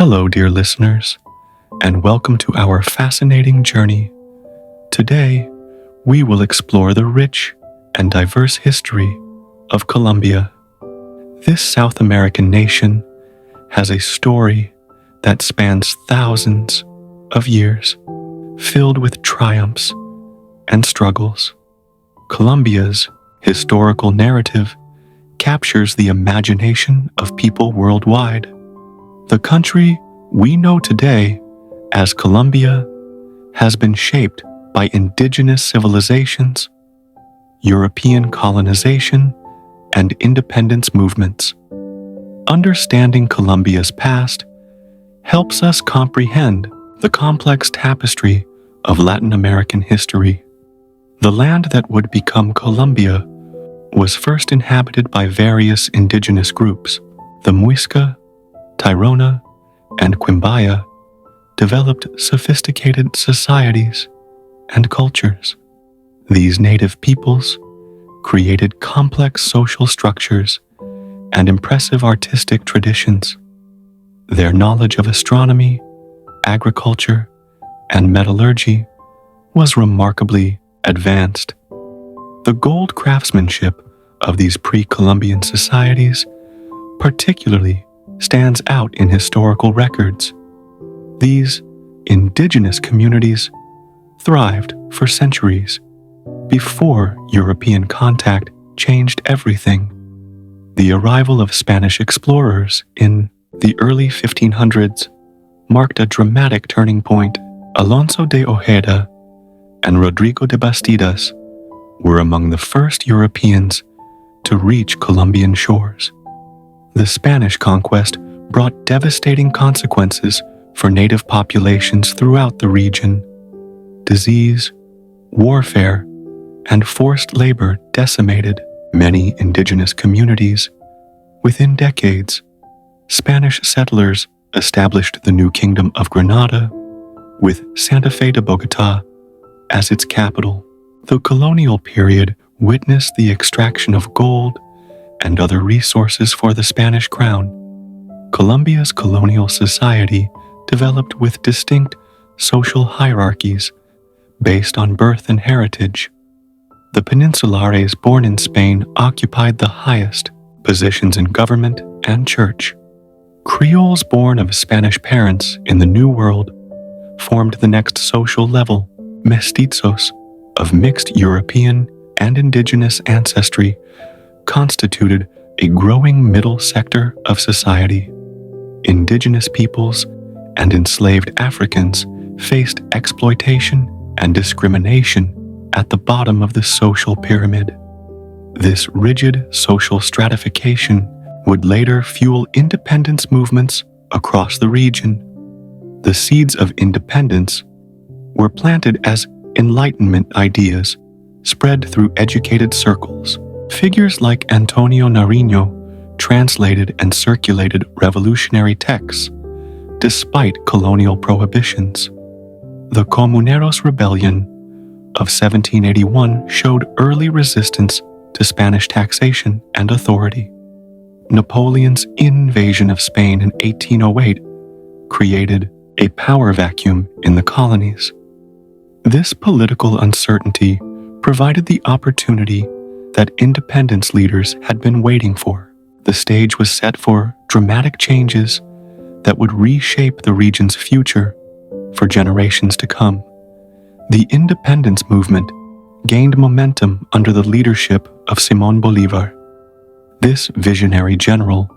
Hello, dear listeners, and welcome to our fascinating journey. Today, we will explore the rich and diverse history of Colombia. This South American nation has a story that spans thousands of years, filled with triumphs and struggles. Colombia's historical narrative captures the imagination of people worldwide. The country we know today as Colombia has been shaped by indigenous civilizations, European colonization, and independence movements. Understanding Colombia's past helps us comprehend the complex tapestry of Latin American history. The land that would become Colombia was first inhabited by various indigenous groups. The Muisca, Tairona, and Quimbaya developed sophisticated societies and cultures. These native peoples created complex social structures and impressive artistic traditions. Their knowledge of astronomy, agriculture, and metallurgy was remarkably advanced. The gold craftsmanship of these pre-Columbian societies particularly stands out in historical records. These indigenous communities thrived for centuries before European contact changed everything. The arrival of Spanish explorers in the early 1500s marked a dramatic turning point. Alonso de Ojeda and Rodrigo de Bastidas were among the first Europeans to reach Colombian shores. The Spanish conquest brought devastating consequences for native populations throughout the region. Disease, warfare, and forced labor decimated many indigenous communities. Within decades, Spanish settlers established the new Kingdom of Granada, with Santa Fe de Bogotá as its capital. The colonial period witnessed the extraction of gold and other resources for the Spanish crown. Colombia's colonial society developed with distinct social hierarchies based on birth and heritage. The peninsulares born in Spain occupied the highest positions in government and church. Creoles born of Spanish parents in the New World formed the next social level. Mestizos of mixed European and indigenous ancestry constituted a growing middle sector of society. Indigenous peoples and enslaved Africans faced exploitation and discrimination at the bottom of the social pyramid. This rigid social stratification would later fuel independence movements across the region. The seeds of independence were planted as Enlightenment ideas spread through educated circles. Figures like Antonio Nariño translated and circulated revolutionary texts despite colonial prohibitions. The Comuneros Rebellion of 1781 showed early resistance to Spanish taxation and authority. Napoleon's invasion of Spain in 1808 created a power vacuum in the colonies. This political uncertainty provided the opportunity that independence leaders had been waiting for. The stage was set for dramatic changes that would reshape the region's future for generations to come. The independence movement gained momentum under the leadership of Simón Bolívar. This visionary general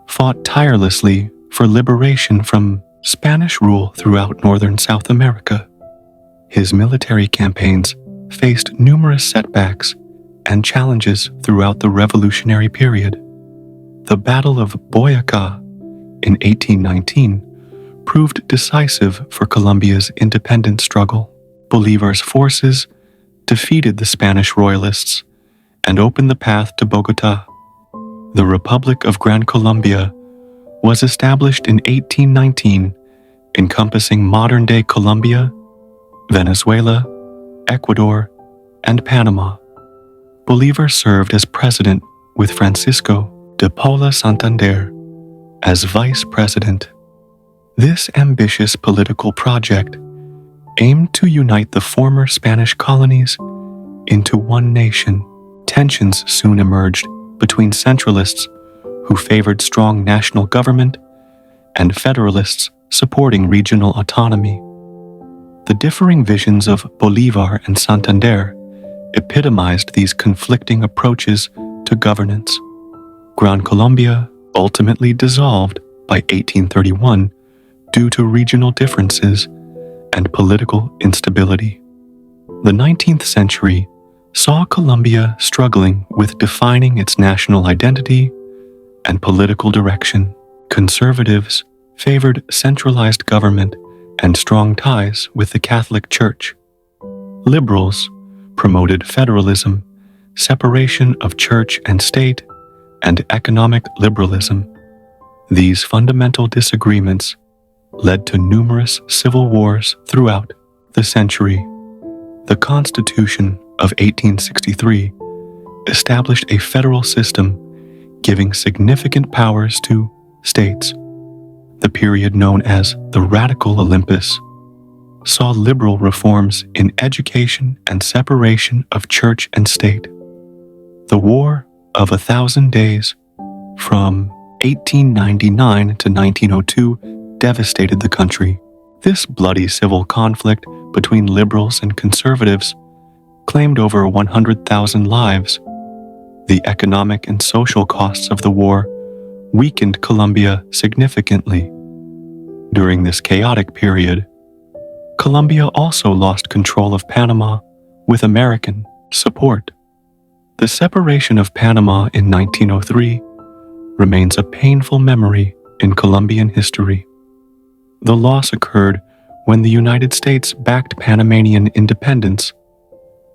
fought tirelessly for liberation from Spanish rule throughout northern South America. His military campaigns faced numerous setbacks and challenges throughout the revolutionary period. The Battle of Boyacá in 1819 proved decisive for Colombia's independence struggle. Bolívar's forces defeated the Spanish royalists and opened the path to Bogotá. The Republic of Gran Colombia was established in 1819, encompassing modern-day Colombia, Venezuela, Ecuador, and Panama. Bolívar served as president with Francisco de Paula Santander as vice president. This ambitious political project aimed to unite the former Spanish colonies into one nation. Tensions soon emerged between centralists who favored strong national government and federalists supporting regional autonomy. The differing visions of Bolívar and Santander epitomized these conflicting approaches to governance. Gran Colombia ultimately dissolved by 1831 due to regional differences and political instability. The 19th century saw Colombia struggling with defining its national identity and political direction. Conservatives favored centralized government and strong ties with the Catholic Church. Liberals promoted federalism, separation of church and state, and economic liberalism. These fundamental disagreements led to numerous civil wars throughout the century. The Constitution of 1863 established a federal system giving significant powers to states. The period known as the Radical Olympus saw liberal reforms in education and separation of church and state. The War of 1,000 Days from 1899 to 1902 devastated the country. This bloody civil conflict between liberals and conservatives claimed over 100,000 lives. The economic and social costs of the war weakened Colombia significantly. During this chaotic period, Colombia also lost control of Panama with American support. The separation of Panama in 1903 remains a painful memory in Colombian history. The loss occurred when the United States backed Panamanian independence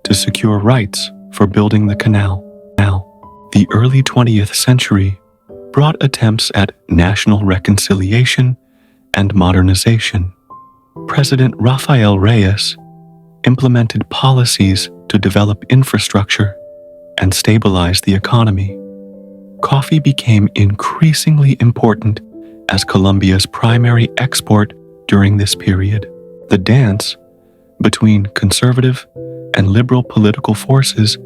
to secure rights for building the canal. The early 20th century brought attempts at national reconciliation and modernization. President Rafael Reyes implemented policies to develop infrastructure and stabilize the economy. Coffee became increasingly important as Colombia's primary export during this period. The dance between conservative and liberal political forces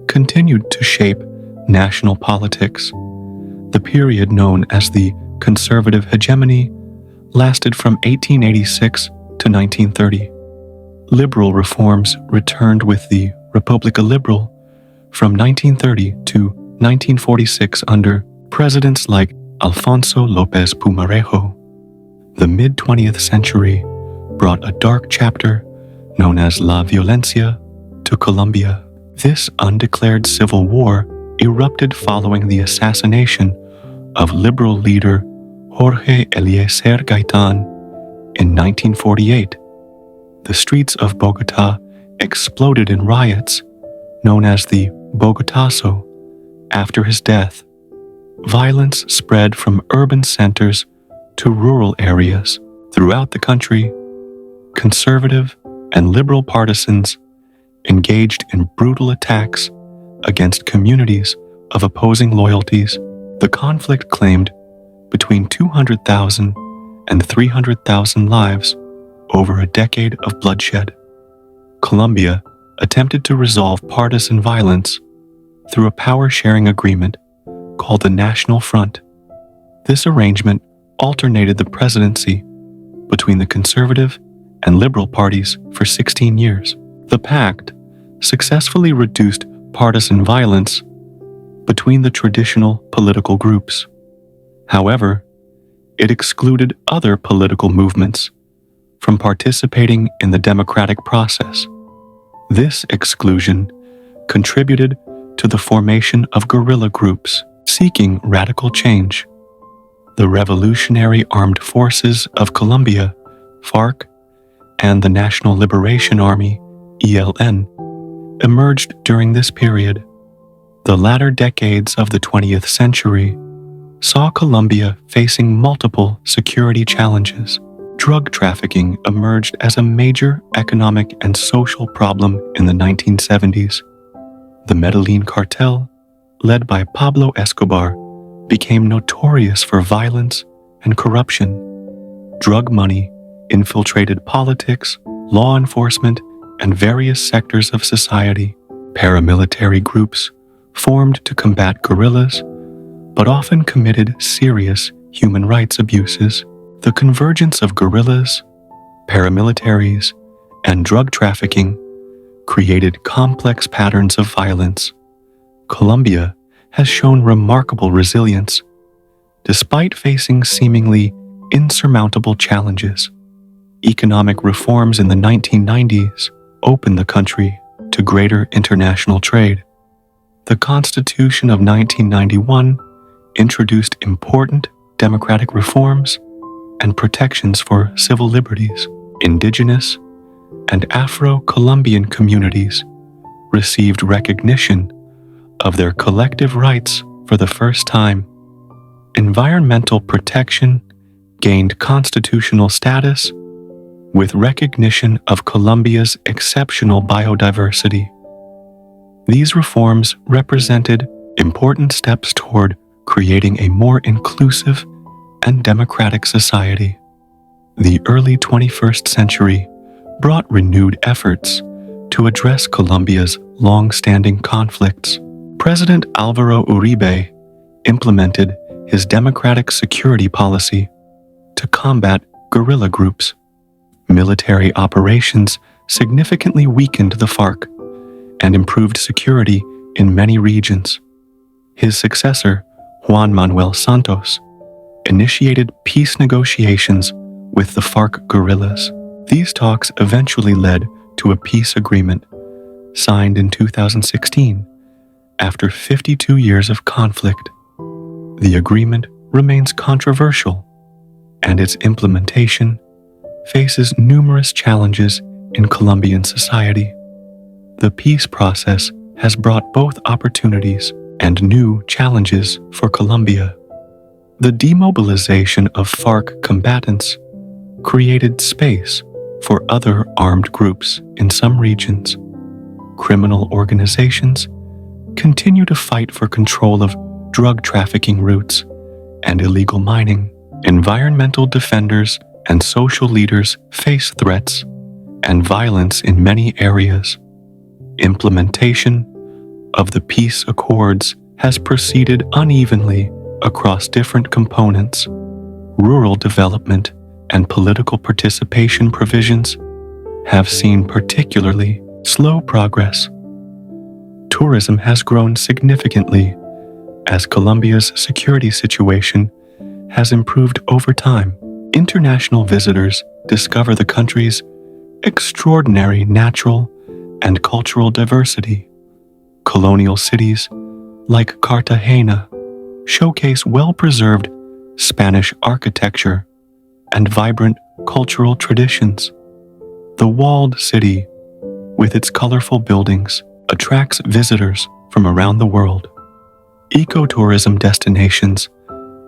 continued to shape national politics. The period known as the conservative hegemony lasted from 1886 to 1930. Liberal reforms returned with the República Liberal from 1930 to 1946 under presidents like Alfonso López Pumarejo. The mid-20th century brought a dark chapter known as La Violencia to Colombia. This undeclared civil war erupted following the assassination of liberal leader Jorge Eliezer Gaitán in 1948. The streets of Bogotá exploded in riots known as the Bogotazo. After his death, violence spread from urban centers to rural areas. Throughout the country, conservative and liberal partisans engaged in brutal attacks against communities of opposing loyalties. The conflict claimed between 200,000 and 300,000 lives over a decade of bloodshed. Colombia attempted to resolve partisan violence through a power-sharing agreement called the National Front. This arrangement alternated the presidency between the conservative and liberal parties for 16 years. The pact successfully reduced partisan violence between the traditional political groups. However, it excluded other political movements from participating in the democratic process. This exclusion contributed to the formation of guerrilla groups seeking radical change. The Revolutionary Armed Forces of Colombia, FARC, and the National Liberation Army, ELN, emerged during this period. The latter decades of the 20th century saw Colombia facing multiple security challenges. Drug trafficking emerged as a major economic and social problem in the 1970s. The Medellin cartel, led by Pablo Escobar, became notorious for violence and corruption. drug money infiltrated politics, law enforcement, and various sectors of society. Paramilitary groups formed to combat guerrillas, but often committed serious human rights abuses. The convergence of guerrillas, paramilitaries, and drug trafficking created complex patterns of violence. Colombia has shown remarkable resilience, despite facing seemingly insurmountable challenges. Economic reforms in the 1990s opened the country to greater international trade. The Constitution of 1991 introduced important democratic reforms and protections for civil liberties. Indigenous and Afro-Colombian communities received recognition of their collective rights for the first time. Environmental protection gained constitutional status with recognition of Colombia's exceptional biodiversity. These reforms represented important steps toward creating a more inclusive and democratic society. The early 21st century brought renewed efforts to address Colombia's long-standing conflicts. President Álvaro Uribe implemented his democratic security policy to combat guerrilla groups. Military operations significantly weakened the FARC and improved security in many regions. His successor, Juan Manuel Santos, initiated peace negotiations with the FARC guerrillas. These talks eventually led to a peace agreement signed in 2016 after 52 years of conflict. The agreement remains controversial, and its implementation faces numerous challenges in Colombian society. The peace process has brought both opportunities and new challenges for Colombia. The demobilization of FARC combatants created space for other armed groups in some regions. Criminal organizations continue to fight for control of drug trafficking routes and illegal mining. Environmental defenders and social leaders face threats and violence in many areas. Implementation of the peace accords has proceeded unevenly across different components. Rural development and political participation provisions have seen particularly slow progress. Tourism has grown significantly as Colombia's security situation has improved over time. International visitors discover the country's extraordinary natural and cultural diversity. Colonial cities like Cartagena showcase well-preserved Spanish architecture and vibrant cultural traditions. The walled city, with its colorful buildings, attracts visitors from around the world. Ecotourism destinations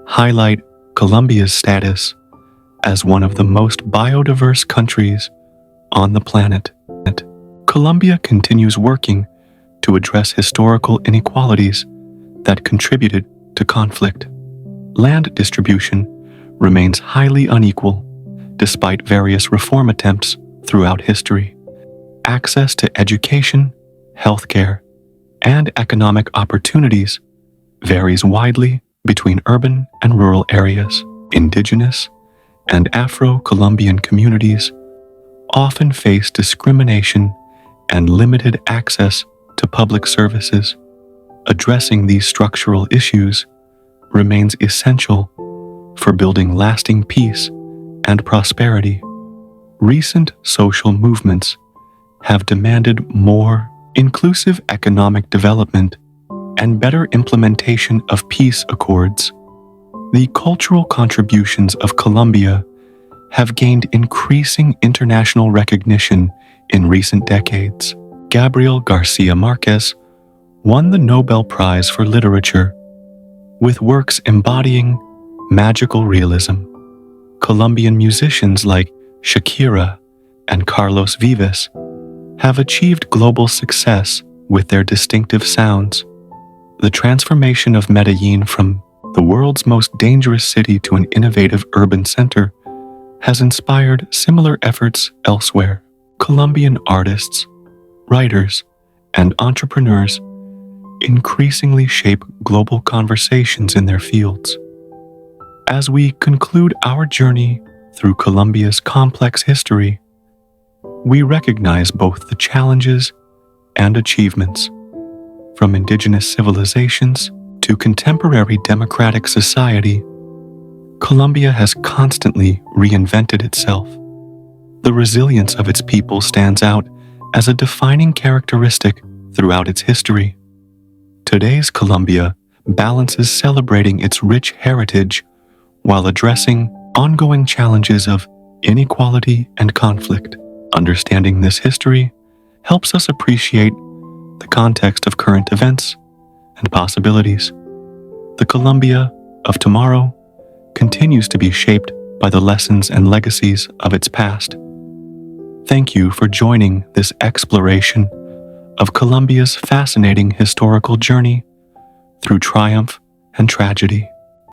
highlight Colombia's status as one of the most biodiverse countries on the planet. Colombia continues working to address historical inequalities that contributed to conflict. Land distribution remains highly unequal despite various reform attempts throughout history. Access to education, healthcare, and economic opportunities varies widely between urban and rural areas. Indigenous and Afro-Colombian communities often face discrimination and limited access to public services. Addressing these structural issues remains essential for building lasting peace and prosperity. Recent social movements have demanded more inclusive economic development and better implementation of peace accords. The cultural contributions of Colombia have gained increasing international recognition in recent decades. Gabriel Garcia Marquez won the Nobel Prize for Literature with works embodying magical realism. Colombian musicians like Shakira and Carlos Vives have achieved global success with their distinctive sounds. The transformation of Medellin from the world's most dangerous city to an innovative urban center has inspired similar efforts elsewhere. Colombian artists, writers, and entrepreneurs increasingly shape global conversations in their fields. As we conclude our journey through Colombia's complex history, we recognize both the challenges and achievements, from indigenous civilizations to contemporary democratic society. Colombia has constantly reinvented itself. The resilience of its people stands out as a defining characteristic throughout its history. Today's Colombia balances celebrating its rich heritage while addressing ongoing challenges of inequality and conflict. Understanding this history helps us appreciate the context of current events and possibilities. The Colombia of tomorrow continues to be shaped by the lessons and legacies of its past. Thank you for joining this exploration of Colombia's fascinating historical journey through triumph and tragedy.